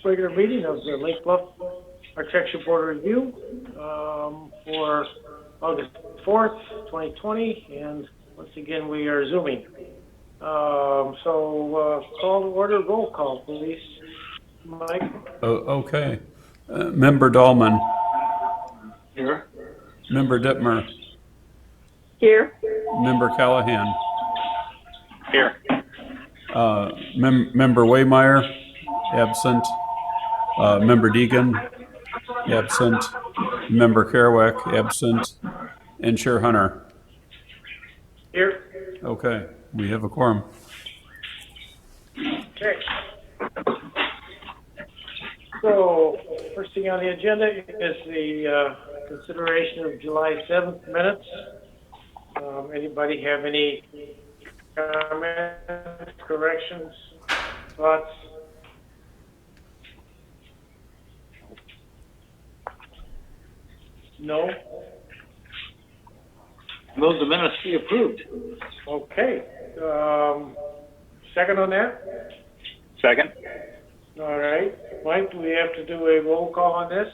regular meeting of the Lake Bluff Architecture Board Review for August 4th, 2020, and once again we are Zooming. Call to order, roll call, please. Mike? Okay. Member Dahlman. Here. Member Dittmer. Here. Member Callahan. Here. Member Waymeyer, absent. Member Deegan, absent. Member Kerouac, absent. And Chair Hunter. Here. Okay, we have a quorum. Okay. So, first thing on the agenda is the consideration of July 7th minutes. Anybody have any comments, corrections, thoughts? No? Move the minutes be approved. Okay. Second on that? Second. All right. Mike, do we have to do a roll call on this?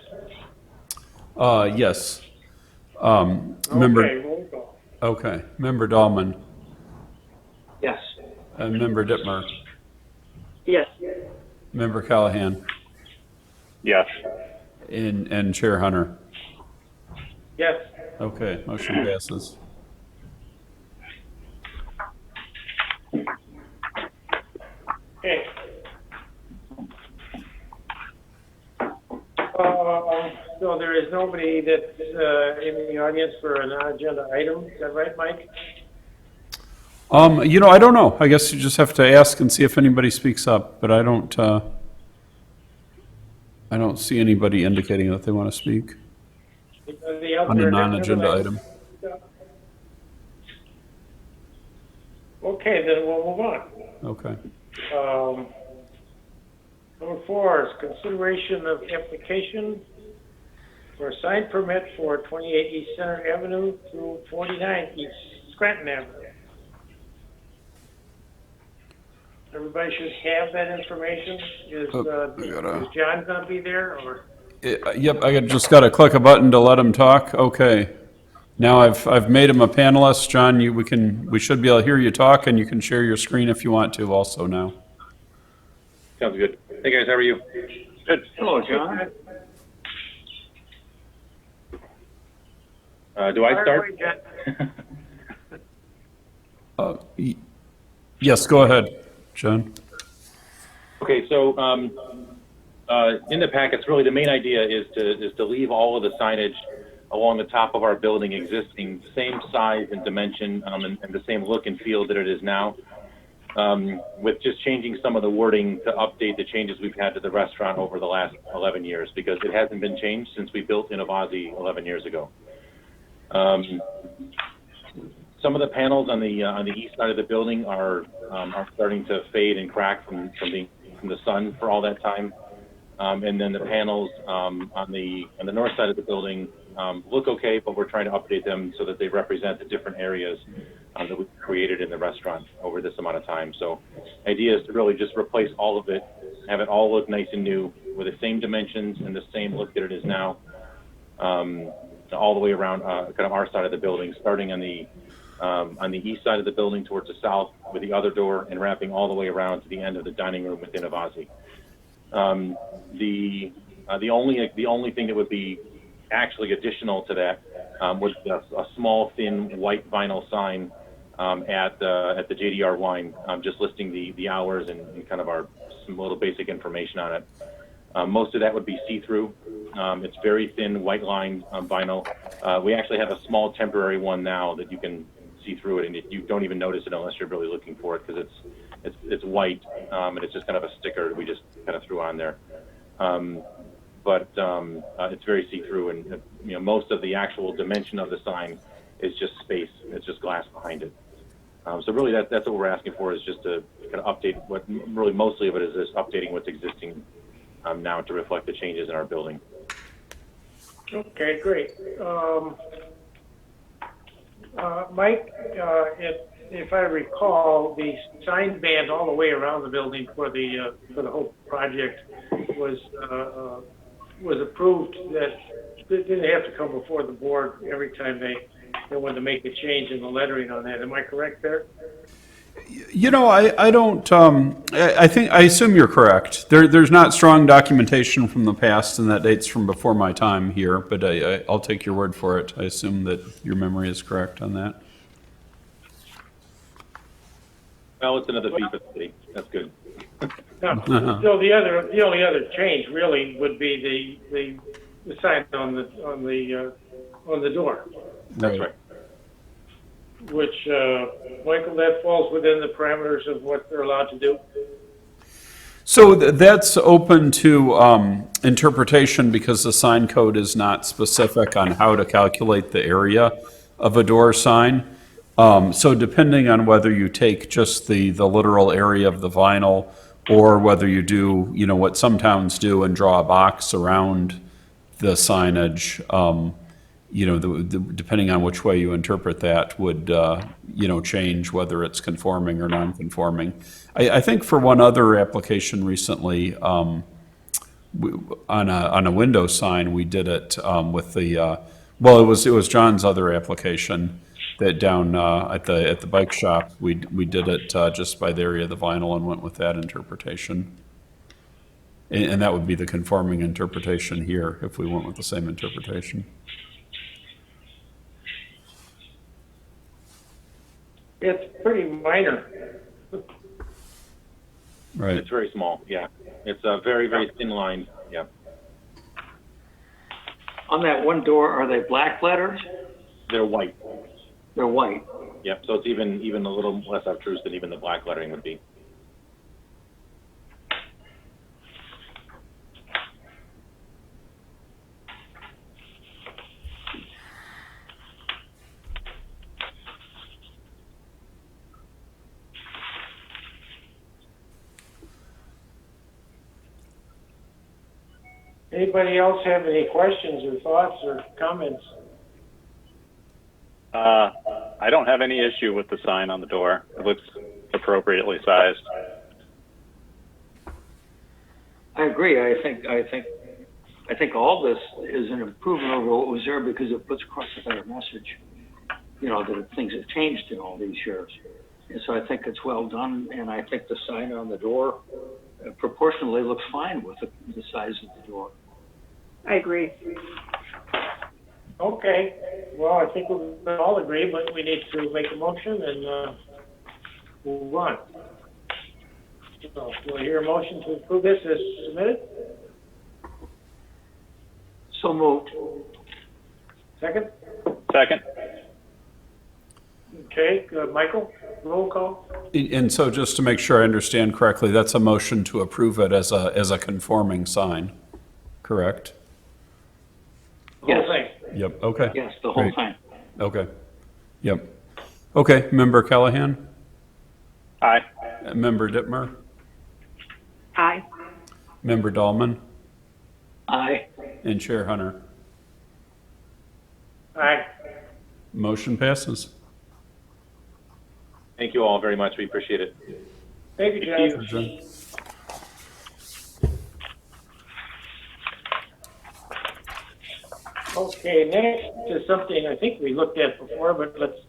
Yes. Okay, roll call. Okay, Member Dahlman. Yes. Member Dittmer. Yes. Member Callahan. Yes. And Chair Hunter. Yes. Okay, motion passes. Okay. So there is nobody that's in the audience for a non-agenda item. Is that right, Mike? I don't know. I guess you just have to ask and see if anybody speaks up, but I don't see anybody indicating that they want to speak on a non-agenda item. Okay, then we'll move on. Okay. Number 4 is consideration of application for a sign permit for 28 East Center Avenue through 49 East Scranton Avenue. Everybody should have that information. Is John going to be there, or? Yep, I just got to click a button to let him talk. Okay. Now I've made him a panelist. John, we should be able to hear you talk, and you can share your screen if you want to also now. Sounds good. Hey guys, how are you? Good. Hello, John. Do I start? Yes, go ahead, John. Okay, so in the packets, really the main idea is to leave all of the signage along the top of our building existing, same size and dimension, and the same look and feel that it is now, with just changing some of the wording to update the changes we've had to the restaurant over the last 11 years, because it hasn't been changed since we built Innovazi 11 years ago. Some of the panels on the east side of the building are starting to fade and crack from the sun for all that time, and then the panels on the north side of the building look okay, but we're trying to update them so that they represent the different areas that we've created in the restaurant over this amount of time. So the idea is to really just replace all of it, have it all look nice and new with the same dimensions and the same look that it is now, all the way around kind of our side of the building, starting on the east side of the building towards the south with the other door, and wrapping all the way around to the end of the dining room within Innovazi. The only thing that would be actually additional to that was a small thin white vinyl sign at the JDR Wine, just listing the hours and kind of some little basic information on it. Most of that would be see-through. It's very thin white lined vinyl. We actually have a small temporary one now that you can see through it, and you don't even notice it unless you're really looking for it, because it's white, and it's just kind of a sticker that we just kind of threw on there. But it's very see-through, and most of the actual dimension of the sign is just space. It's just glass behind it. So really, that's what we're asking for, is just to kind of update what. Really, mostly of it is just updating what's existing now to reflect the changes in our building. Okay, great. Mike, if I recall, the sign band all the way around the building for the whole project was approved, that they didn't have to come before the board every time they wanted to make a change in the lettering on that. Am I correct there? You know, I don't, I assume you're correct. There's not strong documentation from the past, and that dates from before my time here, but I'll take your word for it. I assume that your memory is correct on that. Well, it's another fee for the city. That's good. No. So the only other change really would be the sign on the door, That's right. which, Michael, that falls within the parameters of what they're allowed to do. So that's open to interpretation because the sign code is not specific on how to calculate the area of a door sign. So depending on whether you take just the literal area of the vinyl or whether you do, you know, what some towns do and draw a box around the signage, you know, depending on which way you interpret that would, you know, change whether it's conforming or non-conforming. I think for one other application recently, on a window sign, we did it with the, well, it was John's other application that down at the bike shop, we did it just by the area of the vinyl and went with that interpretation. And that would be the conforming interpretation here if we went with the same interpretation. It's pretty minor. Right. It's very small, yeah. It's a very, very thin line, yeah. On that one door, are they black letters? They're white. They're white. Yep, so it's even a little less obtrusive than even the black lettering would be. Anybody else have any questions or thoughts or comments? I don't have any issue with the sign on the door. It looks appropriately sized. I agree. I think all this is an improvement over what was there because it puts across a better message. You know, that things have changed in all these years. And so I think it's well done, and I think the sign on the door proportionally looks fine with the size of the door. I agree. Okay, well, I think we all agree, but we need to make a motion and move on. So, will I hear a motion to approve this as submitted? So moved. Second? Second? Okay, Michael, roll call? And so just to make sure I understand correctly, that's a motion to approve it as a conforming sign, correct? The whole thing. Yep, okay. Yes, the whole Great. thing. Okay, yep. Okay, Member Callahan, Aye. Member Dittmer, Aye. Member Dahlman, Aye. and Chair Hunter. Aye. Motion passes. Thank you all very much. We appreciate it. Thank you, John. John. Okay, next is something I think we looked at before, but let's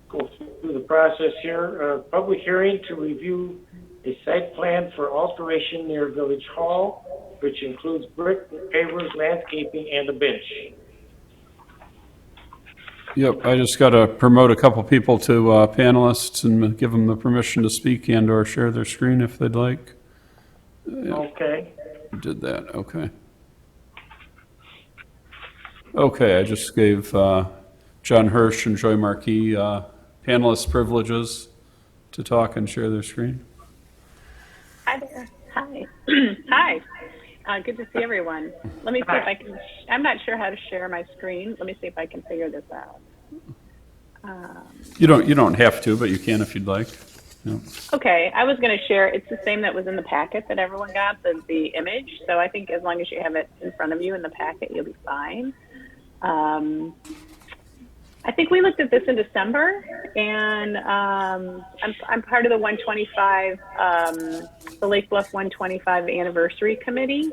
go through the process here. Public hearing to review a site plan for alteration near Village Hall, which includes brick, pavers, landscaping, and a bench. Yep, I just got to promote a couple people to panelists and give them the permission to speak and or share their screen if they'd like. Okay. Did that, okay. Okay, I just gave John Hirsch and Joy Marquis panelist privileges to talk and share their screen. Hi there. Hi. Hi. Good to see everyone. Let me see if I can, I'm not sure how to share my screen. Let me see if I can figure this out. You don't have to, but you can if you'd like. Yep. Okay, I was going to share, it's the same that was in the packet that everyone got, the image. So I think as long as you have it in front of you in the packet, you'll be fine. I I think we looked at this in December, and I'm part of the 125, the Lake Bluff 125 anniversary committee.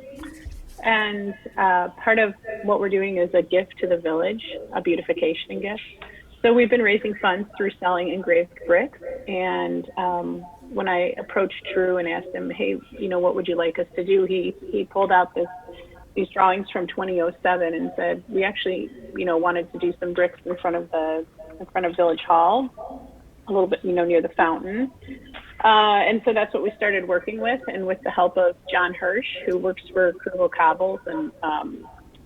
And part of what we're doing is a gift to the village, a beautification gift. So we've been raising funds through selling engraved bricks. And when I approached Drew and asked him, hey, you know, what would you like us to do? He pulled out these drawings from 2007 and said, we actually, you know, wanted to do some bricks in front of Village Hall, a little bit, you know, near the fountain. And so that's what we started working with, and with the help of John Hirsch, who works for Kruger Cobbles and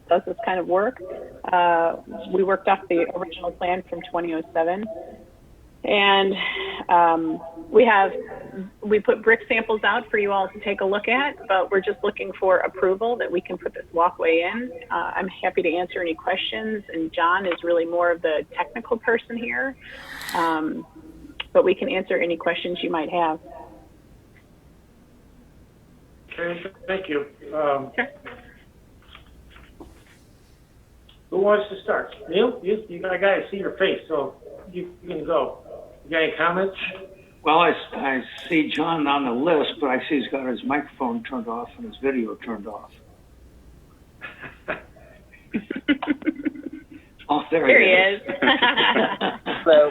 does this kind of work. We worked off the original plan from 2007. And we put brick samples out for you all to take a look at, but we're just looking for approval that we can put this walkway in. I'm happy to answer any questions, and John is really more of the technical person here, but we can answer any questions you might have. Okay, thank you. Sure. Who wants to start? Neil, I gotta see your face, so you can go. You got any comments? Well, I see John on the list, but I see he's got his microphone turned off and his video turned off. Oh, there he is. So,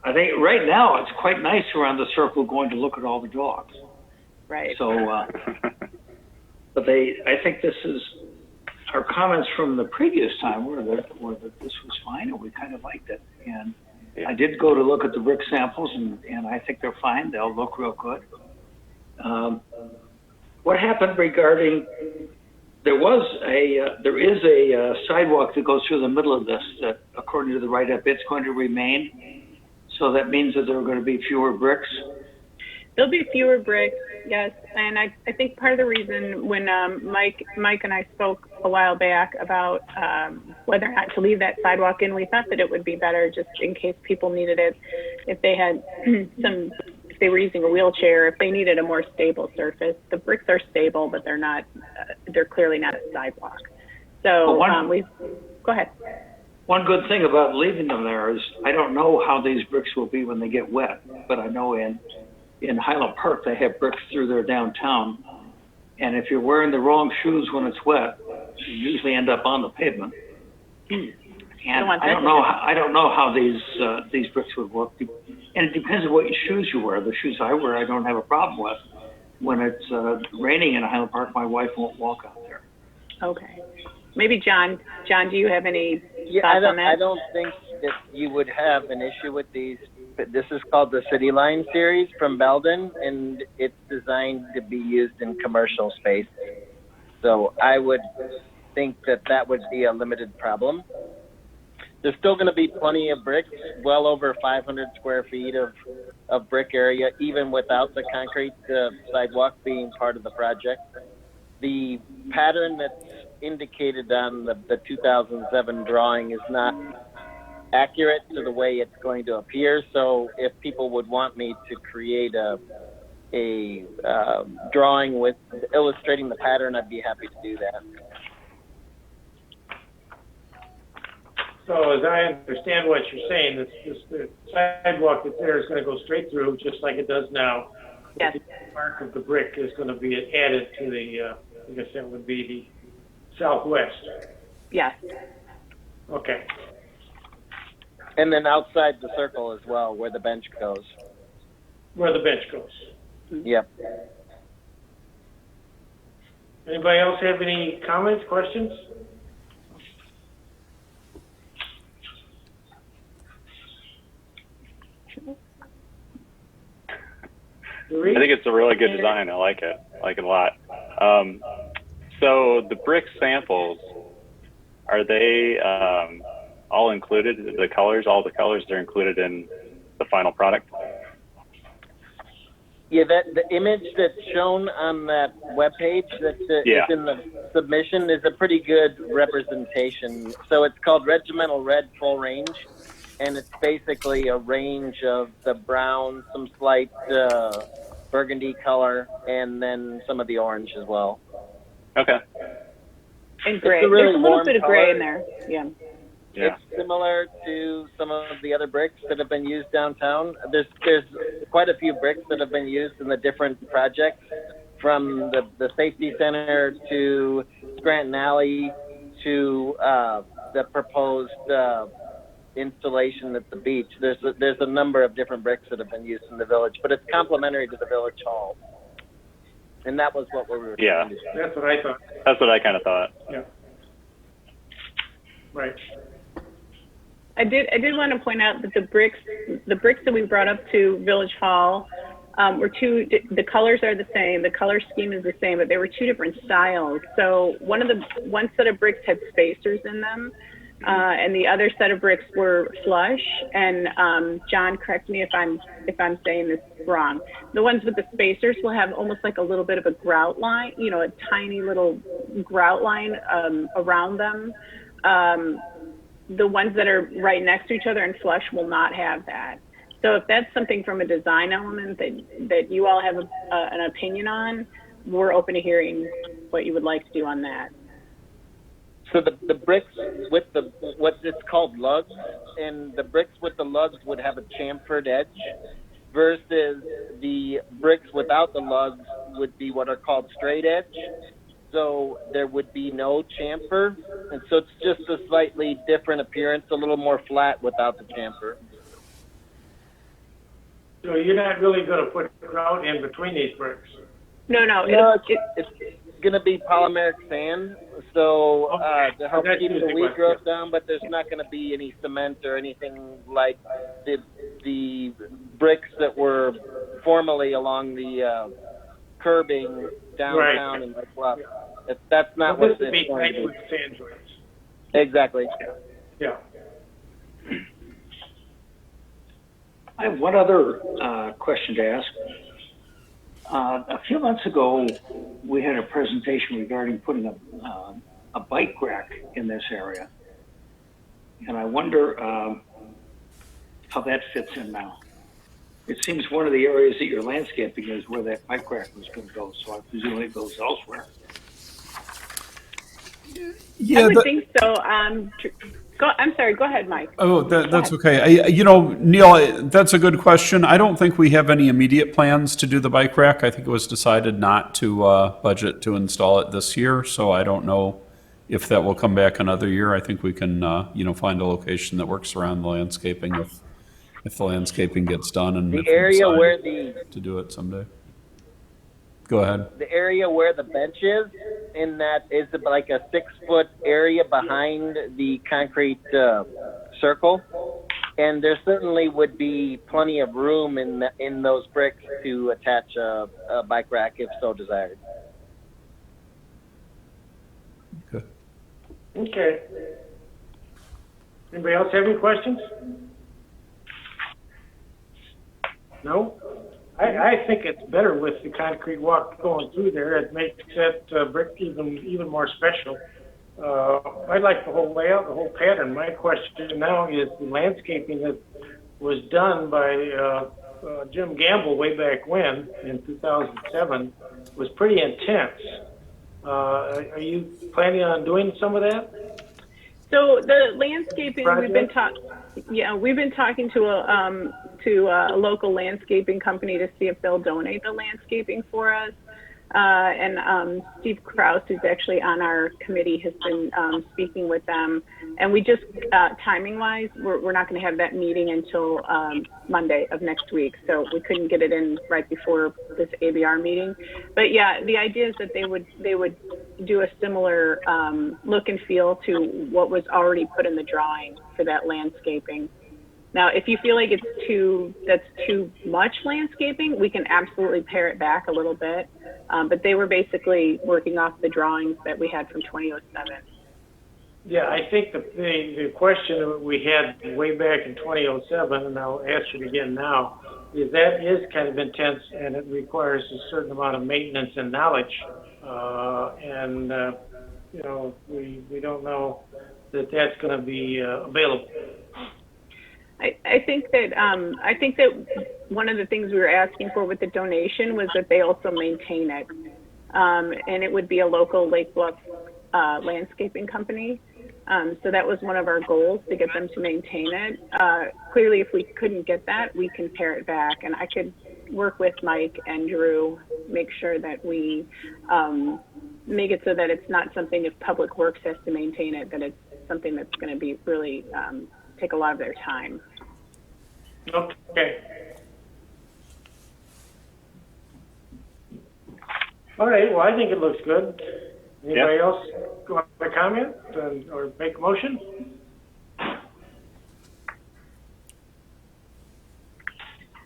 I think right now it's quite nice around the circle going to look at all the dogs. Right. So, but I think this is, our comments from the previous time were that this was fine and we kind of liked it. And Yeah. I did go to look at the brick samples and I think they're fine. They'll look real good. What happened regarding, there is a sidewalk that goes through the middle of this that, according to the write-up, it's going to remain. So that means that there are going to be fewer bricks. There'll be fewer bricks, yes. And I think part of the reason when Mike and I spoke a while back about whether or not to leave that sidewalk in, we thought that it would be better just in case people needed it, if they had if they were using a wheelchair, if they needed a more stable surface. The bricks are stable, but they're not, they're clearly not a sidewalk. So go ahead. One good thing about leaving them there is I don't know how these bricks will be when they get wet, but I know in Highland Park they have bricks through their downtown, and if you're wearing the wrong shoes when it's wet, you usually end up on the pavement. And I don't know how these bricks would work, and it depends on what shoes you wear. The shoes I wear, I don't have a problem with. When it's raining in Highland Park, my wife won't walk out there. Okay. Maybe John, do you have any thoughts on that? I don't think that you would have an issue with these. This is called the City Line series from Belden, and it's designed to be used in commercial space. So I would think that would be a limited problem. There's still going to be plenty of bricks, well over 500 square feet of brick area, even without the concrete sidewalk being part of the project. The pattern that's indicated on the 2007 drawing is not accurate to the way it's going to appear. So if people would want me to create a drawing with illustrating the pattern, I'd be happy to do that. So as I understand what you're saying, the sidewalk that's there is going to go straight through, just like it does now. Yes. The mark of the brick is going to be added to the, I guess that would be the southwest. Yes. Okay. And then outside the circle as well, where the bench goes. Where the bench goes. Yep. Anybody else have any comments, questions? I think it's a really good design. I like it. I like it a lot. So the brick samples, are they all included? The colors, all the colors are included in the final product? Yeah, the image that's shown on that webpage that's is in the submission is a pretty good representation. So it's called Regimental Red Full Range, and it's basically a range of the brown, some slight burgundy color, and then some of the orange as well. Okay. And gray. It's a really There's a little warm bit of gray in color. there. Yeah. Yeah. It's similar to some of the other bricks that have been used downtown. There's quite a few bricks that have been used in the different projects, from the safety center to Scranton Alley to the proposed installation at the beach. There's a number of different bricks that have been used in the village, but it's complementary to the village hall, and that was what we were Yeah. trying to do. That's what I thought. That's what I kind of thought. Yeah. Right. I did want to point out that the bricks that we brought up to Village Hall were the colors are the same, the color scheme is the same, but they were two different styles. So one set of bricks had spacers in them, and the other set of bricks were flush. And John, correct me if I'm saying this wrong. The ones with the spacers will have almost like a little bit of a grout line, a tiny little grout line around them. The ones that are right next to each other and flush will not have that. So if that's something from a design element that you all have an opinion on, we're open to hearing what you would like to do on that. So the bricks with what it's called lugs, and the bricks with the lugs would have a chamfered edge, versus the bricks without the lugs would be what are called straight edge. So there would be no chamfer, and so it's just a slightly different appearance, a little more flat without the chamfer. So you're not really going to put grout in between these bricks? No, It's going to be polymeric sand, so to help That's keep the usually weed what- growth down, but there's not going to be any cement or anything like the bricks that were formerly along the curbing downtown in Lake Bluff. That's not Well, what this would be it's going tight to be. with sand joints. Exactly. Yeah. I have one other question to ask. A few months ago, we had a presentation regarding putting a bike rack in this area. And I wonder how that fits in now. It seems one of the areas that you're landscaping is where that bike rack was going to go, so I presume it goes elsewhere. Yeah, I would think so. I'm sorry. Go ahead, Mike. Oh, that's okay. Neil, that's a good question. I don't think we have any immediate plans to do the bike rack. I think it was decided not to budget to install it this year, so I don't know if that will come back another year. I think we can, find a location that works around the landscaping if the landscaping gets done and The if we area decide where to do it someday. Go ahead. the area where the bench is, in that is like a 6-foot area behind the concrete circle, and there certainly would be plenty of room in those bricks to attach a bike rack if so desired. Okay. Okay. Anybody else have any questions? No? I think it's better with the concrete walk going through there. It makes that brick even more special. I like the whole layout, the whole pattern. My question now is the landscaping that was done by Jim Gamble way back when, in 2007, was pretty intense. Are you planning on doing some of that? So the landscaping, Project? we've been talking to a local landscaping company to see if they'll donate the landscaping for us. And Steve Krause, who's actually on our committee, has been speaking with them. And we just, timing-wise, we're not going to have that meeting until Monday of next week. So we couldn't get it in right before this ABR meeting. But yeah, the idea is that they would do a similar look and feel to what was already put in the drawing for that landscaping. Now, if you feel like that's too much landscaping, we can absolutely pare it back a little bit. But they were basically working off the drawings that we had from 2007. Yeah, I think the question that we had way back in 2007, and I'll ask it again now, is that is kind of intense and it requires a certain amount of maintenance and knowledge. We don't know that that's going to be available. I think that one of the things we were asking for with the donation was that they also maintain it, and it would be a local Lake Bluff landscaping company. So that was one of our goals, to get them to maintain it. Clearly, if we couldn't get that, we can pare it back. And I could work with Mike and Drew, make sure that we make it so that it's not something, if Public Works has to maintain it, that it's something that's going to be really take a lot of their time. Okay. All right, well, I think it looks good. Anybody else want to comment or make a motion?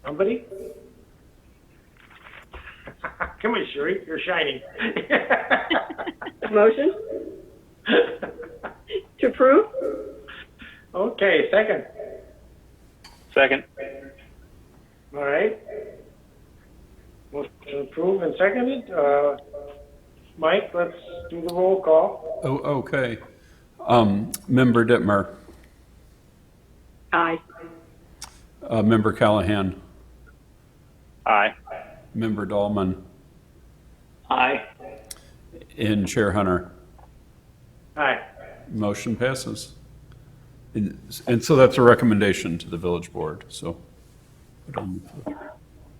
Somebody? Come on, Sherry, you're shining. Motion to approve? Okay, second. Second. All right. Motion approved and seconded. Mike, let's do the roll call. Oh, okay. Member Dittmer, Aye. Member Callahan, Aye. Member Dahlman, Aye. and Chair Hunter. Aye. Motion passes. And so that's a recommendation to the village board, so.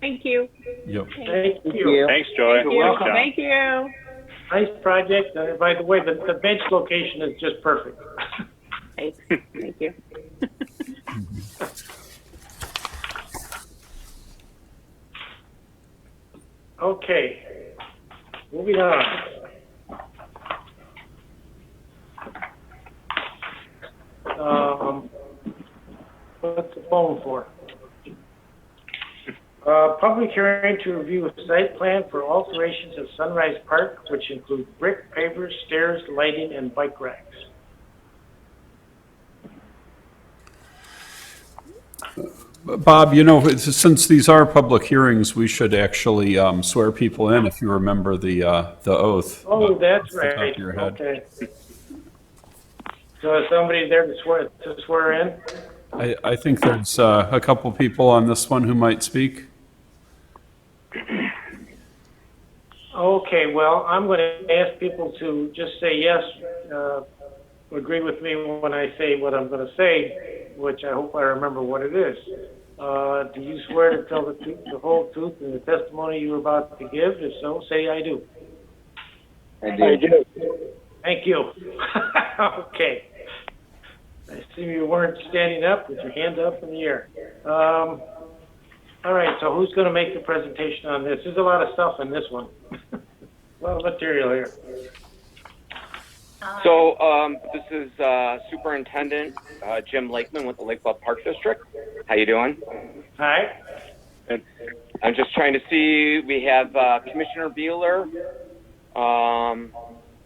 Thank you. Yep. Thank you. you. Thanks, Joy. You're welcome. Good job. Thank you. Nice project. By the way, the bench location is just perfect. Thanks. Thank you. Okay. Moving on. What's the phone for? Public hearing to review a site plan for alterations at Sunrise Park, which include brick pavers, stairs, lighting, and bike racks. Bob, you know, since these are public hearings, we should actually swear people in, if you remember the oath. Oh, that's off the top right. of your head. Okay. So is somebody there to swear in? I think there's a couple people on this one who might speak. Okay, well, I'm going to ask people to just say yes, agree with me when I say what I'm going to say, which I hope I remember what it is. Do you swear to tell the truth, the whole truth, and the testimony you are about to give? If so, say I do. I do. Thank you. Okay. I assume you weren't standing up with your hand up in the air. All right, so who's going to make the presentation on this? There's a lot of stuff in this one. A lot of material here. So this is Superintendent Jim Lakeman with the Lake Bluff Park District. How you doing? Hi. I'm just trying to see. We have Commissioner Beeler,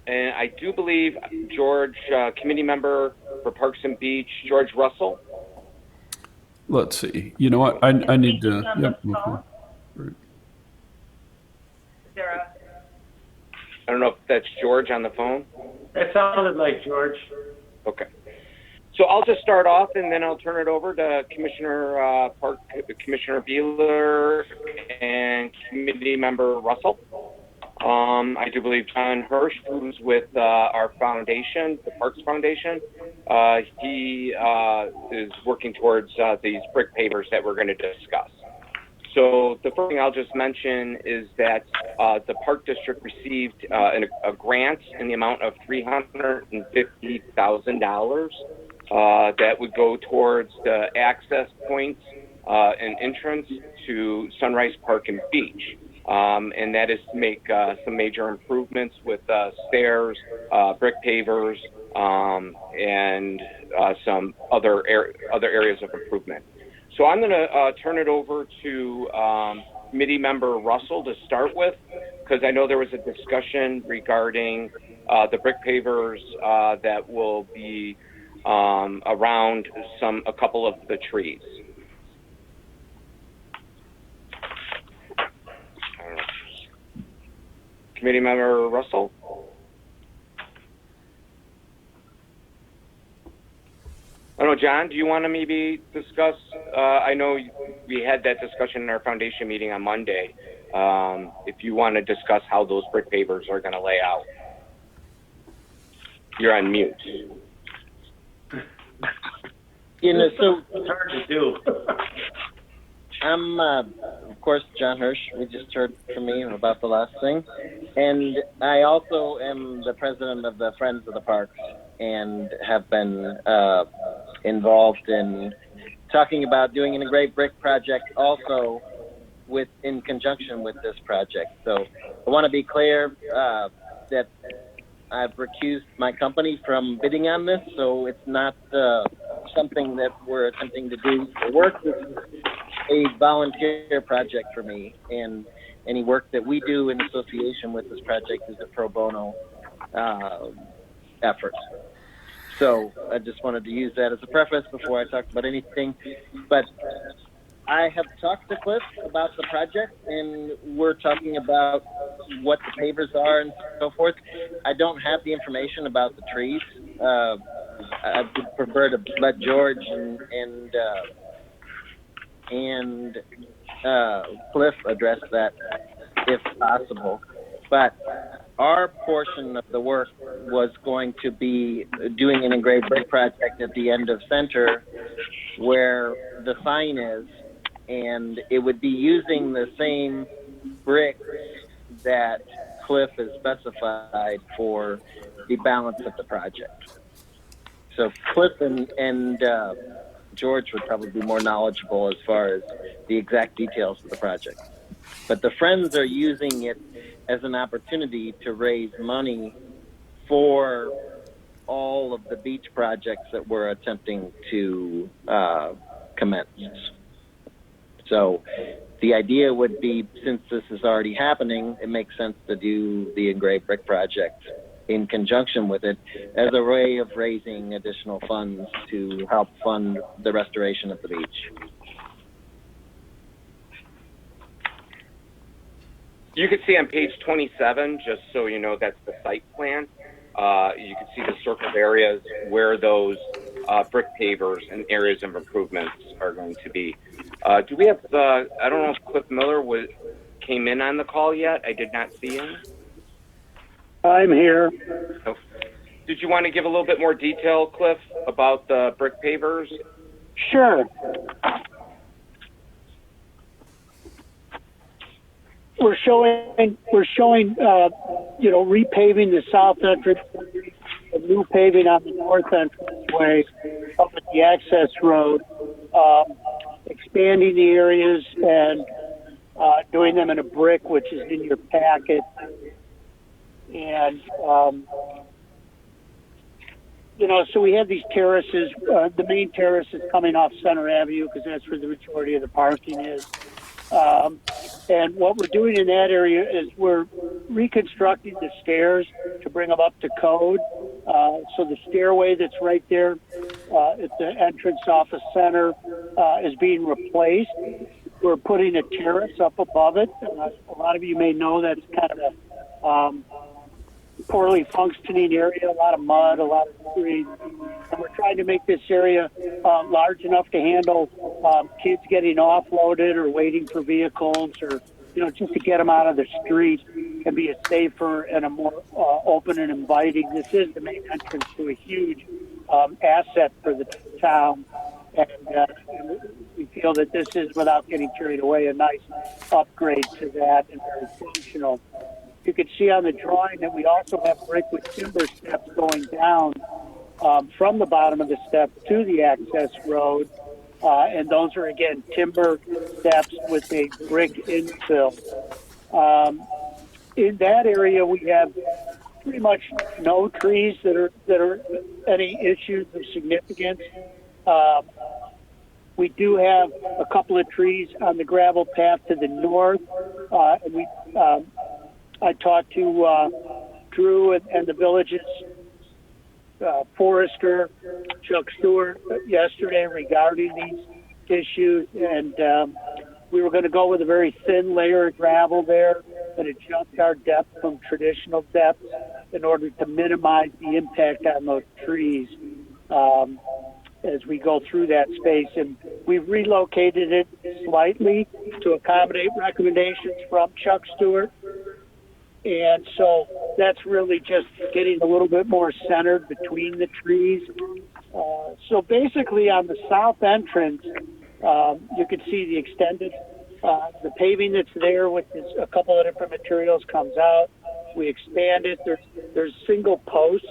and I do believe George, committee member for Parks and Beach, George Russell. Let's see. You know what? I need to. Yep. Okay. I don't know if that's George on the phone. That sounded like George. Okay. So I'll just start off, and then I'll turn it over to Commissioner Commissioner Beeler and Committee Member Russell. I do believe John Hirsch, who's with our foundation, the Parks Foundation, he is working towards these brick pavers that we're going to discuss. So the first thing I'll just mention is that the Park District received a grant in the amount of $350,000 that would go towards the access points and entrance to Sunrise Park and Beach. And that is to make some major improvements with stairs, brick pavers, and some other areas of improvement. So I'm going to turn it over to Committee Member Russell to start with, because I know there was a discussion regarding the brick pavers that will be around a couple of the trees. Committee Member Russell? I don't know, John, do you want to maybe discuss, I know we had that discussion in our foundation meeting on Monday, if you want to discuss how those brick pavers are going to lay out. You're on mute. You know, so It's hard to do. I'm, of course, John Hirsch. We just heard from me about the last thing. And I also am the president of the Friends of the Parks and have been involved in talking about doing an engraved brick project also in conjunction with this project. So I want to be clear that I've recused my company from bidding on this, so it's not something that we're attempting to do for work. This is a volunteer project for me, and any work that we do in association with this project is a pro bono effort. So I just wanted to use that as a preface before I talked about anything. But I have talked to Cliff about the project, and we're talking about what the pavers are and so forth. I don't have the information about the trees. I would prefer to let George and Cliff address that if possible. But our portion of the work was going to be doing an engraved brick project at the end of Center where the sign is, and it would be using the same bricks that Cliff has specified for the balance of the project. So Cliff and George would probably be more knowledgeable as far as the exact details of the project. But the Friends are using it as an opportunity to raise money for all of the beach projects that we're attempting to commence. So the idea would be, since this is already happening, it makes sense to do the engraved brick project in conjunction with it as a way of raising additional funds to help fund the restoration of the beach. You can see on page 27, just so you know, that's the site plan. You can see the circled areas where those brick pavers and areas of improvements are going to be. Do we have, I don't know if Cliff Miller came in on the call yet. I did not see him. I'm here. So, did you want to give a little bit more detail, Cliff, about the brick pavers? Sure. We're showing, repaving the south entrance, new paving on the north entranceway up at the access road, expanding the areas and doing them in a brick, which is in your packet. And, so we have these terraces. The main terrace is coming off Center Avenue because that's where the majority of the parking is. And what we're doing in that area is we're reconstructing the stairs to bring them up to code. So the stairway that's right there at the entrance off of Center is being replaced. We're putting a terrace up above it. A lot of you may know that's kind of a poorly functioning area, a lot of mud, a lot of trees. And we're trying to make this area large enough to handle kids getting offloaded or waiting for vehicles, or just to get them out of the street and be a safer and a more open and inviting. This is the main entrance to a huge asset for the town. And we feel that this is, without getting carried away, a nice upgrade to that and very functional. You can see on the drawing that we also have brick with timber steps going down from the bottom of the step to the access road. And those are, again, timber steps with a brick infill. In that area, we have pretty much no trees that are any issues of significance. We do have a couple of trees on the gravel path to the north. And I talked to Drew and the village's forester, Chuck Stewart, yesterday regarding these issues, and we were going to go with a very thin layer of gravel there and adjust our depth from traditional depths in order to minimize the impact on those trees as we go through that space. And we've relocated it slightly to accommodate recommendations from Chuck Stewart. And so that's really just getting a little bit more centered between the trees. So basically on the south entrance, you can see the extended, the paving that's there with a couple of different materials comes out. We expand it. There's single posts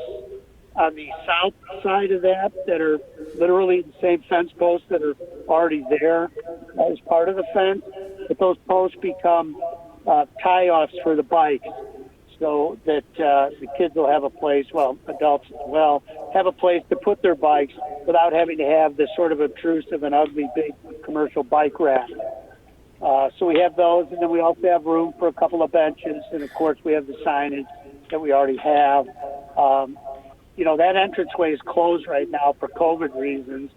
on the south side of that are literally the same fence posts that are already there as part of the fence. But those posts become tie-offs for the bikes, so that the kids will have a place, well, adults as well, have a place to put their bikes without having to have this sort of obtrusive and ugly big commercial bike rack. So we have those, and then we also have room for a couple of benches, and of course we have the signage that we already have. That entranceway is closed right now for COVID reasons,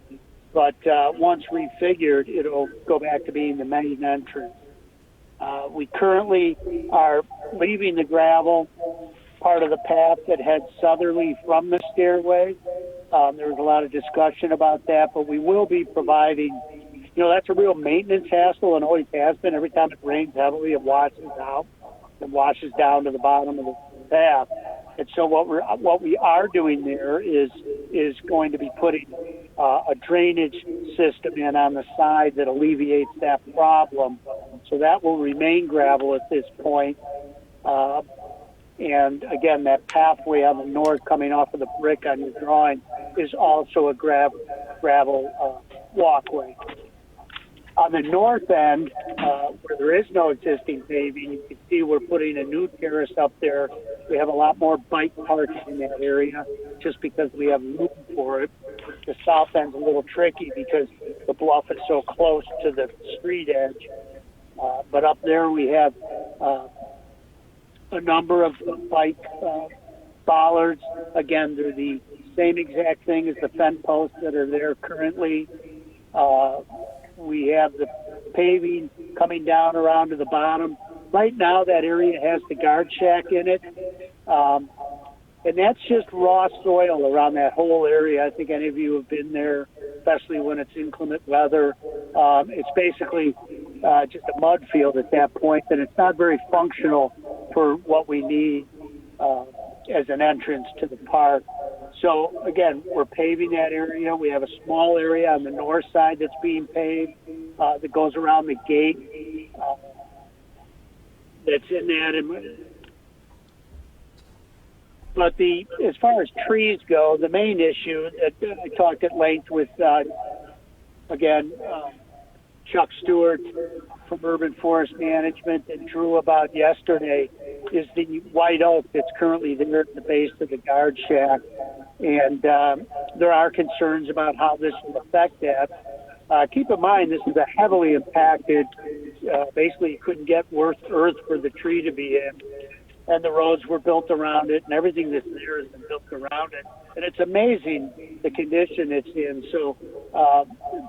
but once refigured, it'll go back to being the main entrance. We currently are leaving the gravel part of the path that heads southerly from the stairway. There was a lot of discussion about that, but we will be providing, that's a real maintenance hassle and always has been. Every time it rains heavily, it washes out and washes down to the bottom of the path. And so what we are doing there is going to be putting a drainage system in on the side that alleviates that problem. So that will remain gravel at this point. And again, that pathway on the north coming off of the brick on your drawing is also a gravel walkway. On the north end, where there is no existing paving, you can see we're putting a new terrace up there. We have a lot more bike parking in that area just because we have room for it. The south end's a little tricky because the bluff is so close to the street edge. But up there we have a number of bike bollards. Again, they're the same exact thing as the fence posts that are there currently. We have the paving coming down around to the bottom. Right now, that area has the guard shack in it. And that's just raw soil around that whole area. I think any of you have been there, especially when it's inclement weather. It's basically just a mud field at that point, and it's not very functional for what we need as an entrance to the park. So again, we're paving that area. We have a small area on the north side that's being paved that goes around the gate that's in that. But as far as trees go, the main issue that I talked at length with, Chuck Stewart from Urban Forest Management and Drew about yesterday is the white oak that's currently there at the base of the guard shack. And there are concerns about how this will affect that. Keep in mind, this is a heavily impacted, basically you couldn't get worse earth for the tree to be in. And the roads were built around it, and everything that's there has been built around it. And it's amazing the condition it's in. So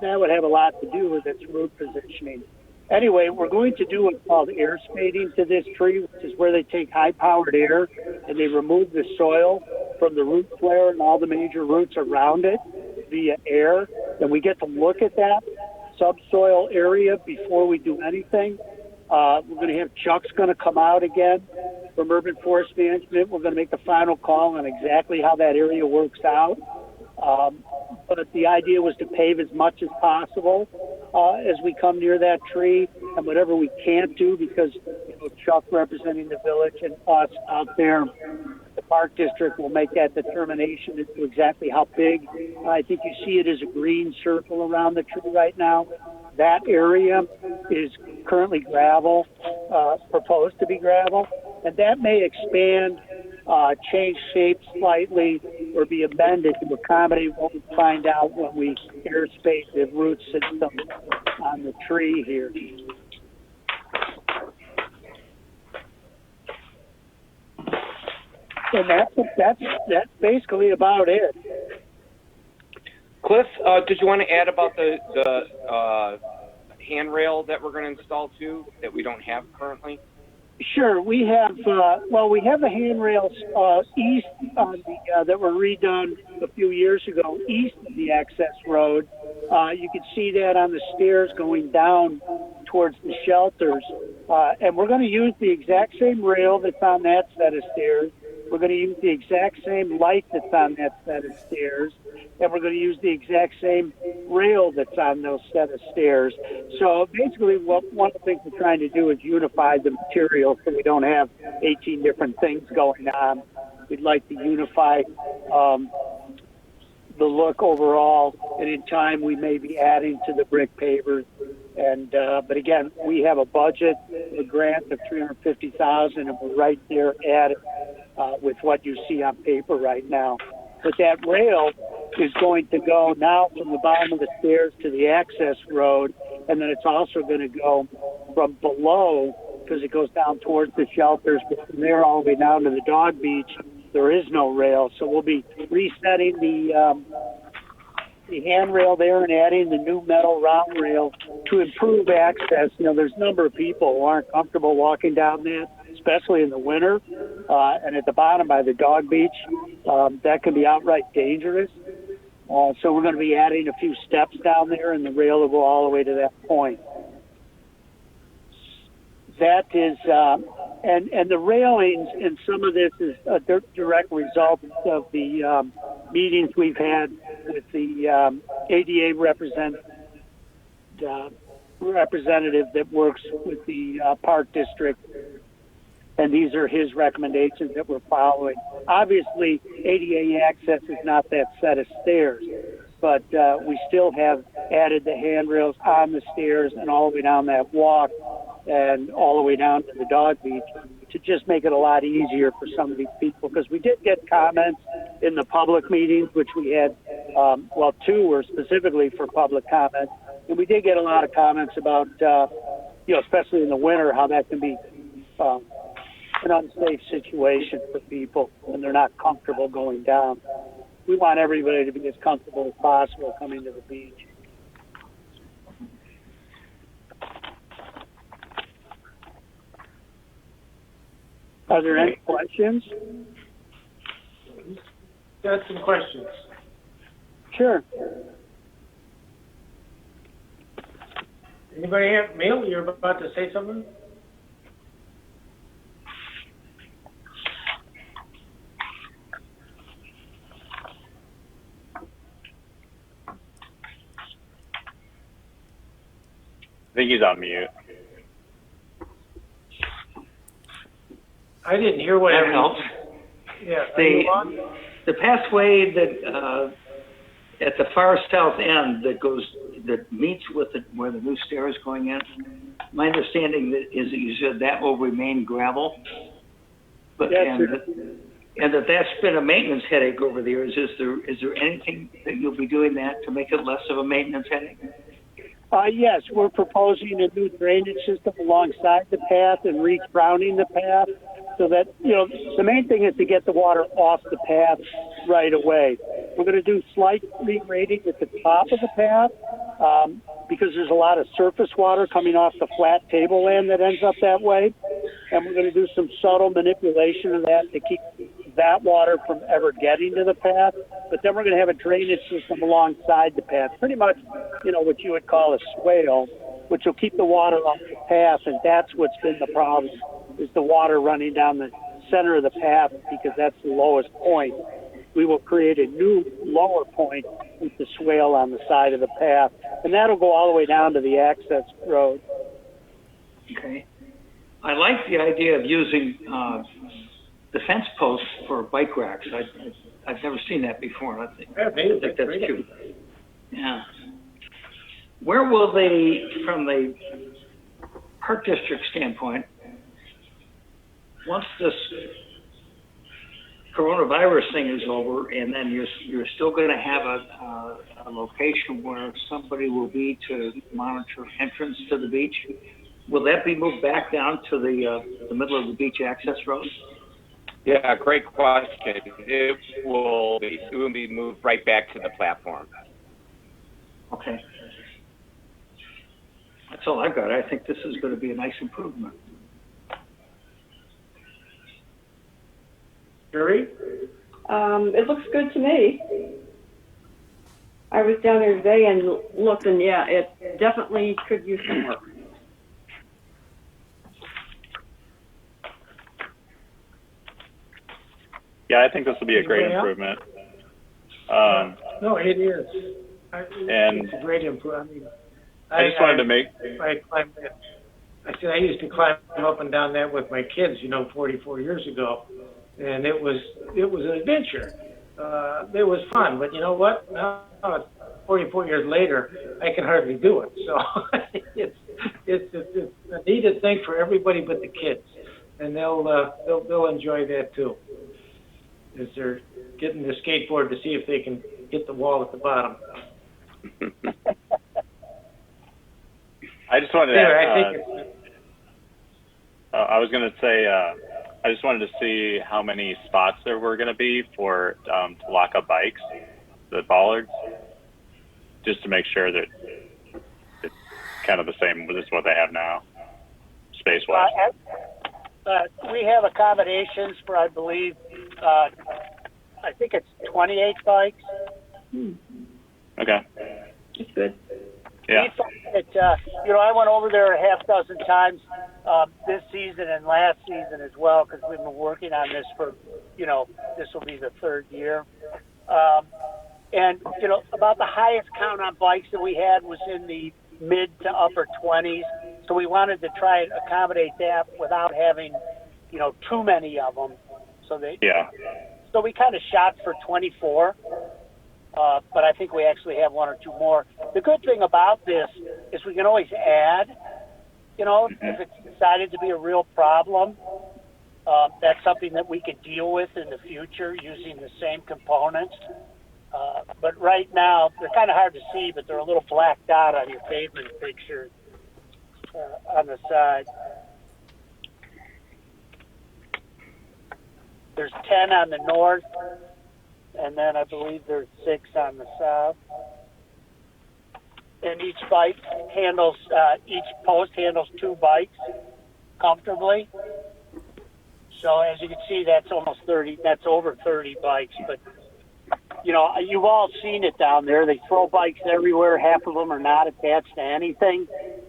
that would have a lot to do with its root positioning. Anyway, we're going to do what's called air spading to this tree, which is where they take high-powered air and they remove the soil from the root flare and all the major roots around it via air. And we get to look at that subsoil area before we do anything. We're going to have Chuck's going to come out again from Urban Forest Management. We're going to make the final call on exactly how that area works out. But the idea was to pave as much as possible as we come near that tree, and whatever we can't do, because Chuck representing the village and us out there, the Park District will make that determination as to exactly how big. I think you see it as a green circle around the tree right now. That area is currently gravel, proposed to be gravel, and that may expand, change shape slightly, or be amended to accommodate what we find out when we air space the root system on the tree here. And that's basically about it. Cliff, did you want to add about the handrail that we're going to install too, that we don't have currently? Sure, we have. We have the handrails east on the that were redone a few years ago, east of the access road. You can see that on the stairs going down towards the shelters. And we're going to use the exact same rail that's on that set of stairs. We're going to use the exact same light that's on that set of stairs. And we're going to use the exact same rail that's on those set of stairs. So basically, one of the things we're trying to do is unify the material so we don't have 18 different things going on. We'd like to unify the look overall, and in time we may be adding to the brick pavers. And but again, we have a budget, a grant of $350,000, and we're right there at it with what you see on paper right now. But that rail is going to go now from the bottom of the stairs to the access road, and then it's also going to go from below, because it goes down towards the shelters, but from there all the way down to the dog beach, there is no rail. So we'll be resetting the handrail there and adding the new metal round rail to improve access. You know, there's a number of people who aren't comfortable walking down that, especially in the winter, and at the bottom by the dog beach, that can be outright dangerous. So we're going to be adding a few steps down there, and the rail will go all the way to that point. That is, and the railings, and some of this is a direct result of the meetings we've had with the ADA representative that works with the Park District, and these are his recommendations that we're following. Obviously, ADA access is not that set of stairs, but we still have added the handrails on the stairs and all the way down that walk and all the way down to the dog beach to just make it a lot easier for some of these people. Because we did get comments in the public meetings, which we had, well, 2 were specifically for public comment. And we did get a lot of comments about, you know, especially in the winter, how that can be an unsafe situation for people when they're not comfortable going down. We want everybody to be as comfortable as possible coming to the beach. Are there any questions? Got some questions. Sure. Anybody have, Neil, you're about to say something? I think he's on mute. I didn't hear what That helps. Yeah, are you on? The pathway that at the far south end that meets with where the new stair is going in. My understanding is that you said that will remain gravel, but Yes, and that's been a maintenance headache over the years. Is there anything that you'll be doing that to make it less of a maintenance headache? Yes, we're proposing a new drainage system alongside the path and re-grounding the path so that, you know, the main thing is to get the water off the path right away. We're going to do slight regrading at the top of the path because there's a lot of surface water coming off the flat tableland that ends up that way. And we're going to do some subtle manipulation of that to keep that water from ever getting to the path. But then we're going to have a drainage system alongside the path, pretty much, you know, what you would call a swale, which will keep the water off the path. And that's what's been the problem, is the water running down the center of the path because that's the lowest point. We will create a new lower point with the swale on the side of the path, and that'll go all the way down to the access road. Okay. I like the idea of using the fence posts for bike racks. I've never seen that before. I think that's cute. Yeah. Where will they, from the Park District standpoint, once this coronavirus thing is over, and then you're still going to have a location where somebody will be to monitor entrance to the beach, will that be moved back down to the middle of the beach access road? Yeah, great question. It will be moved right back to the platform. Okay. That's all I've got. I think this is going to be a nice improvement. Jerry? It looks good to me. I was down there today and looked, and yeah, it definitely could use some work. Yeah, I think this will be a great Anybody else? improvement. No, it is. And It's a great improvement. I mean, I just wanted to make, I climbed that. I said I used to climb up and down that with my kids, 44 years ago, and it was an adventure. It was fun, but you know what? Now, 44 years later, I can hardly do it. So it's a needed thing for everybody but the kids, and they'll enjoy that too, as they're getting the skateboard to see if they can hit the wall at the bottom. I just wanted to Anyway, I was going to say, I just wanted to see how many spots there were going to be for to lock up bikes, the bollards, just to make sure that it's kind of the same as what they have now, space-wise. We have accommodations for, I believe, I think it's 28 bikes. Okay. It's good. Yeah. We thought that, I went over there a half dozen times this season and last season as well, because we've been working on this for, this will be the third year. And about the highest count on bikes that we had was in the mid to upper 20s. So we wanted to try and accommodate that without having, too many of them. So we kind of shot for 24. But I think we actually have one or two more. The good thing about this is we can always add, if it's decided to be a real problem, that's something that we could deal with in the future using the same components. But right now, they're kind of hard to see, but they're a little black dot on your pavement picture on the side. There's 10 on the north, and then I believe there's 6 on the south. And each bike handles, each post handles 2 bikes comfortably. So as you can see, that's almost 30, that's over 30 bikes. But, you've all seen it down there. They throw bikes everywhere. Half of them are not attached to anything.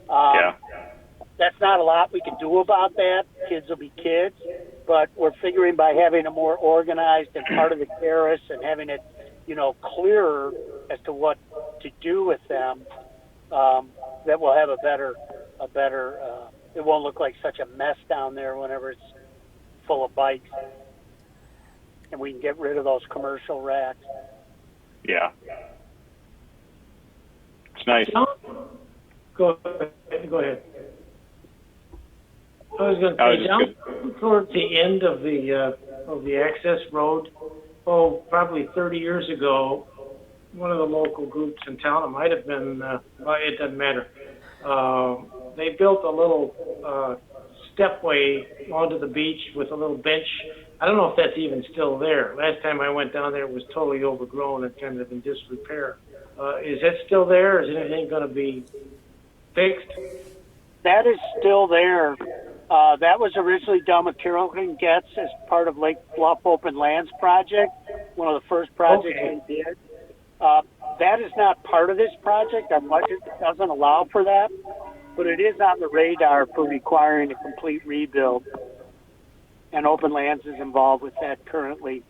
That's not a lot we can do about that. Kids will be kids. But we're figuring by having a more organized and part of the terrace and having it, clearer as to what to do with them, that we'll have a better, it won't look like such a mess down there whenever it's full of bikes. And we can get rid of those commercial racks. Yeah. It's nice. Go ahead. I was going to say, down towards the end of the access road, probably 30 years ago, one of the local groups in town, it might have been, it doesn't matter. They built a little stepway onto the beach with a little bench. I don't know if that's even still there. Last time I went down there, it was totally overgrown and kind of in disrepair. Is that still there? Is anything going to be fixed? That is still there. That was originally done with Carroll and Getz as part of Lake Bluff Open Lands project, one of the first projects we did. That is not part of this project. Our budget doesn't allow for that, but it is on the radar for requiring a complete rebuild. And Open Lands is involved with that currently.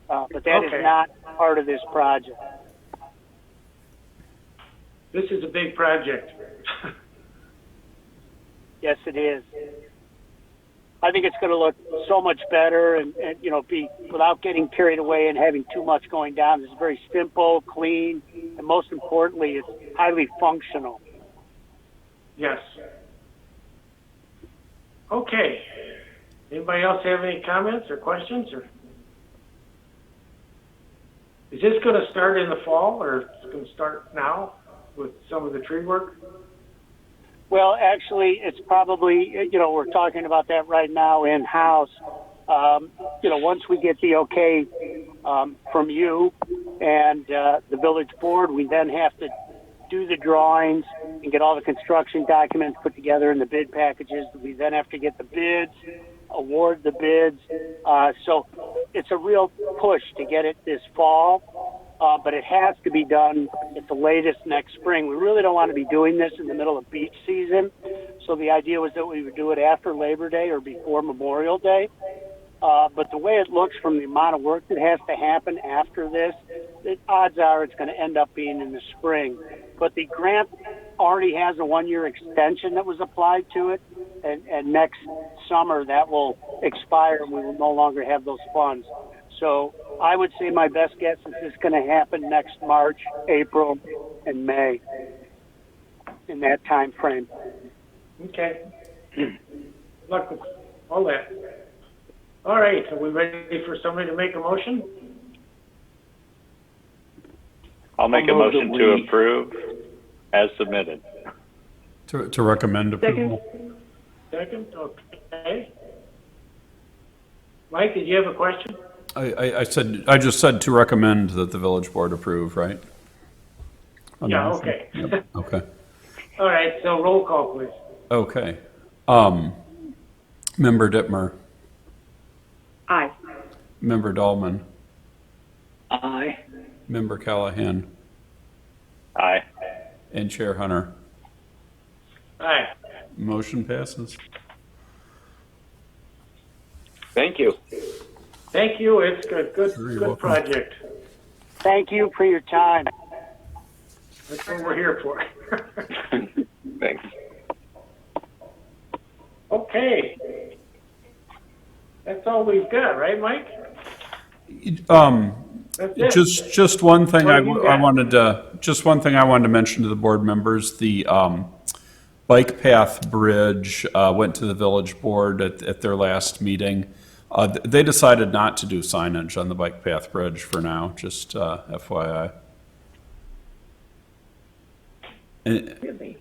But that is not part of this project. This is a big project. Yes, it is. I think it's going to look so much better and be without getting carried away and having too much going down. It's very simple, clean, and most importantly, it's highly functional. Yes. Okay. Anybody else have any comments or questions? Or is this going to start in the fall, or is it going to start now with some of the tree work? Well, actually, it's probably, we're talking about that right now in-house. Once we get the okay from you and the village board, we then have to do the drawings and get all the construction documents put together in the bid packages. We then have to get the bids, award the bids. So it's a real push to get it this fall. But it has to be done at the latest next spring. We really don't want to be doing this in the middle of beach season. So the idea was that we would do it after Labor Day or before Memorial Day. But the way it looks from the amount of work that has to happen after this, the odds are it's going to end up being in the spring. But the grant already has a 1-year extension that was applied to it, and next summer that will expire and we will no longer have those funds. So I would say my best guess is it's going to happen next March, April, and May, in that time frame. Okay. Luck with all that. All right, are we ready for somebody to make a motion? I'll make a I'll move motion that to we- approve as submitted. To recommend approval. Second, okay. Mike, did you have a question? I just said to recommend that the village board approve, right? Yeah, okay. Okay. All right, so roll call, please. Okay. Member Dittmer, Aye. Member Dahlman, Aye. Member Callahan, Aye. and Chair Hunter. Aye. Motion passes. Thank you. Thank you, it's good, You're good welcome. project. Thank you for your time. That's what we're here for. Thanks. Okay. That's all we've got, right, Mike? That's it. Just one thing What I have you got? wanted to mention to the board members. The bike path bridge went to the village board at their last meeting. They decided not to do signage on the bike path bridge for now, just FYI. Really?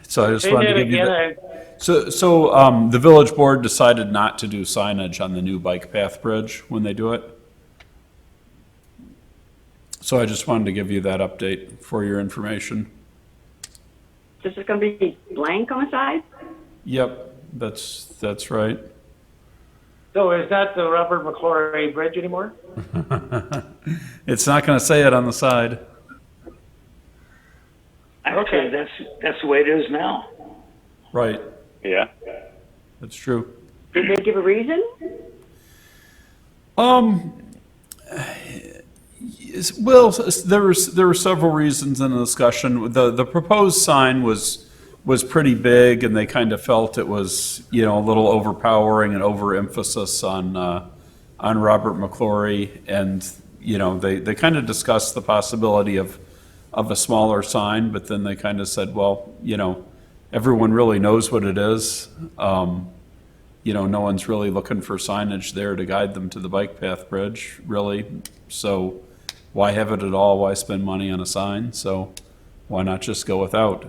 So I just Say wanted that to give you again, that. So the village board decided not to do signage on the new bike path bridge when they do it. So I just wanted to give you that update for your information. This is going to be blank on the side? Yep, that's right. So is that the Robert McClory Bridge anymore? It's not going to say it on the side. Actually, Okay. that's the way it is now. Right, Yeah. that's true. Did they give a reason? Well, there were several reasons in the discussion. The proposed sign was pretty big, and they kind of felt it was, a little overpowering and overemphasis on Robert McClory, and they kind of discussed the possibility of a smaller sign, but then they kind of said, well, everyone really knows what it is. No one's really looking for signage there to guide them to the bike path bridge, really. So why have it at all? Why spend money on a sign? So why not just go without?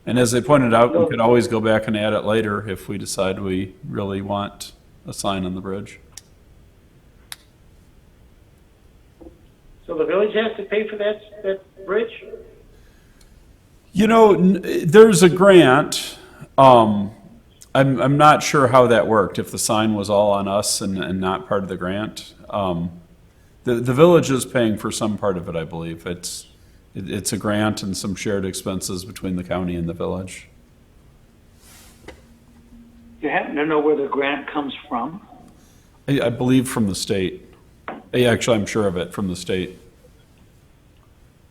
And as they pointed out, we could always go back and add it later if we decide we really want a sign on the bridge. So the village has to pay for that bridge? There's a grant. I'm not sure how that worked, if the sign was all on us and not part of the grant. The village is paying for some part of it, I believe. It's a grant and some shared expenses between the county and the village. You happen to know where the grant comes from? I believe from the state. Actually, I'm sure of it, from the state.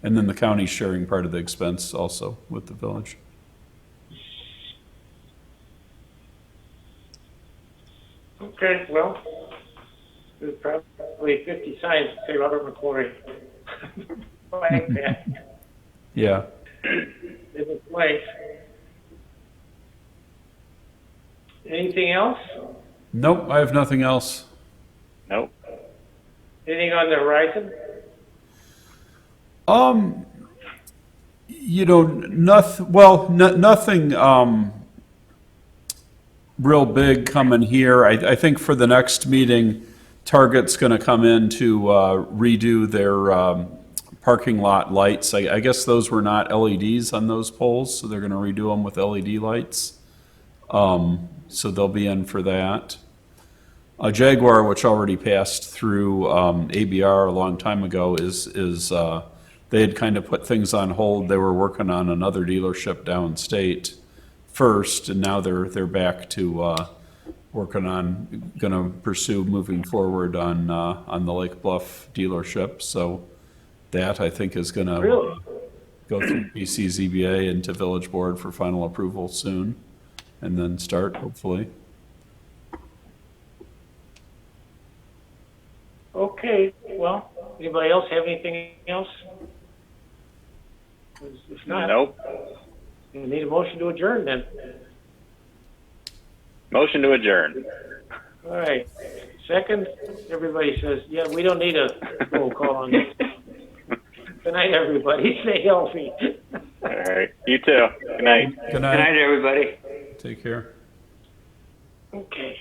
And then the county's sharing part of the expense also with the village. Okay, well, there's probably 50 signs that say Robert McClory. Like that. Yeah. In the place. Anything else? Nope, I have nothing else. Nope. Anything on the horizon? Nothing real big coming here. I think for the next meeting, Target's going to come in to redo their parking lot lights. I guess those were not LEDs on those poles, so they're going to redo them with LED lights. So they'll be in for that. Jaguar, which already passed through ABR a long time ago, is they had kind of put things on hold. They were working on another dealership downstate first, and now they're back to working on, going to pursue moving forward on the Lake Bluff dealership. So that, I think, is going to Really? go through BCZBA into Village Board for final approval soon, and then start, hopefully. Okay, well, anybody else have anything else? If not, Nope. we need a motion to adjourn then. Motion to adjourn. All right, second, everybody says, yeah, we don't need a roll call on this. Good night, everybody, stay healthy. All right. You too. Good night. Good Good night. night, everybody. Take care. Okay.